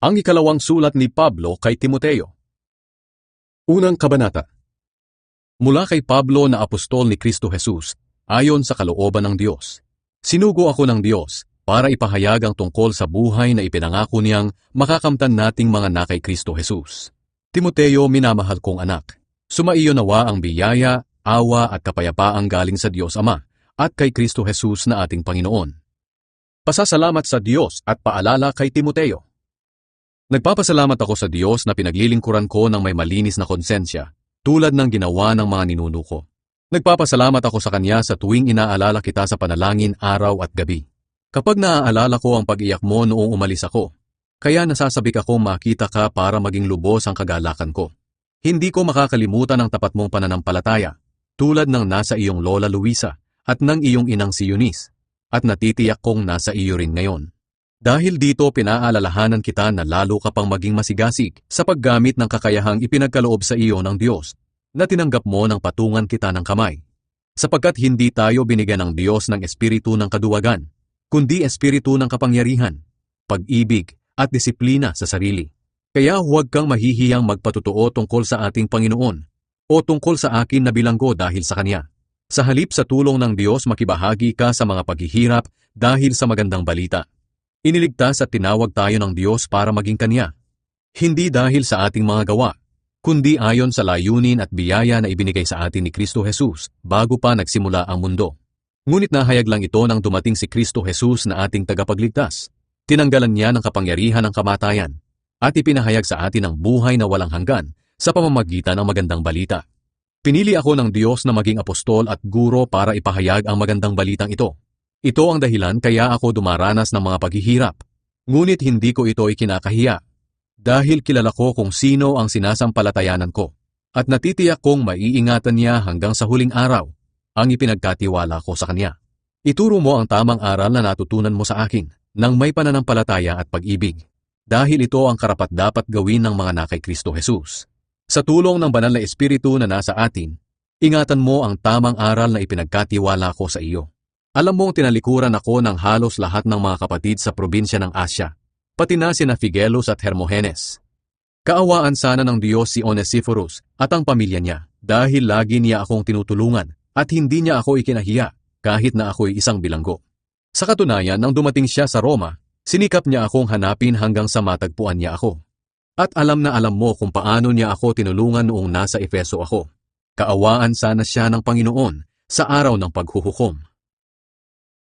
Ang ikalawang sulat ni Pablo kay Timoteo. Unang kabanata. Mula kay Pablo na apostol ni Kristo Jesus, ayon sa kalooban ng Diyos. Sinugo ako ng Diyos para ipahayag ang tungkol sa buhay na ipinangako niyang makakamtan nating mga na kay Kristo Jesus. Timoteo, minamahal kong anak, sumaiyo nawa ang biyaya, awa at kapayapaang galing sa Diyos Ama at kay Kristo Jesus na ating Panginoon. Pasasalamat sa Diyos at paalala kay Timoteo. Nagpapasalamat ako sa Diyos na pinaglilingkuran ko ng may malinis na konsensya, tulad ng ginawa ng mga ninuno ko. Nagpapasalamat ako sa Kanya sa tuwing inaalala kita sa panalangin araw at gabi. Kapag naaalala ko ang pag-iyak mo noong umalis ako, kaya nasasabik ako makita ka para maging lubos ang kagalakan ko. Hindi ko makakalimutan ang tapat mong pananampalataya, tulad ng nasa iyong Lola Luisa at ng iyong inang si Eunice, at natitiyak kong nasa iyo rin ngayon. Dahil dito pinaalalahanan kita na lalo ka pang maging masigasig sa paggamit ng kakayahang ipinagkaloob sa iyo ng Diyos, na tinanggap mo ng patungan kita ng kamay. Sapagkat hindi tayo binigyan ng Diyos ng espiritu ng kaduwagan, kundi espiritu ng kapangyarihan, pag-ibig at disiplina sa sarili. Kaya huwag kang mahihiyang magpatotoo tungkol sa ating Panginoon o tungkol sa akin na bilanggo dahil sa Kanya. Sa halip sa tulong ng Diyos makibahagi ka sa mga paghihirap dahil sa magandang balita. Iniligtas at tinawag tayo ng Diyos para maging Kanya. Hindi dahil sa ating mga gawa, kundi ayon sa layunin at biyaya na ibinigay sa atin ni Kristo Jesus bago pa nagsimula ang mundo. Ngunit nahayag lang ito nang dumating si Kristo Jesus na ating tagapagligtas. Tinanggalan niya ng kapangyarihan ng kamatayan at ipinahayag sa atin ang buhay na walang hanggan sa pamamagitan ng magandang balita. Pinili ako ng Diyos na maging apostol at guro para ipahayag ang magandang balitang ito. Ito ang dahilan kaya ako dumaranas ng mga paghihirap. Ngunit hindi ko ito ikinakahiya, dahil kilala ko kung sino ang sinasampalatayanan ko, at natitiyak kong maiingatan niya hanggang sa huling araw ang ipinagkatiwala ko sa Kanya. Ituro mo ang tamang aral na natutunan mo sa akin nang may pananampalataya at pag-ibig, dahil ito ang karapat-dapat gawin ng mga na kay Kristo Jesus. Sa tulong ng banal na Espiritu na nasa atin, ingatan mo ang tamang aral na ipinagkatiwala ko sa iyo. Alam mong tinalikuran ako ng halos lahat ng mga kapatid sa probinsya ng Asya, pati na sina Figelos at Hermogenes. Kaawaan sana ng Diyos si Onesiphorus at ang pamilya niya, dahil lagi niya akong tinutulungan at hindi niya ako ikinahiya kahit na ako'y isang bilanggo. Sa katunayan, nang dumating siya sa Roma, sinikap niya akong hanapin hanggang sa matagpuan niya ako. At alam na alam mo kung paano niya ako tinulungan noong nasa Efeso ako. Kaawaan sana siya ng Panginoon sa araw ng paghuhukom.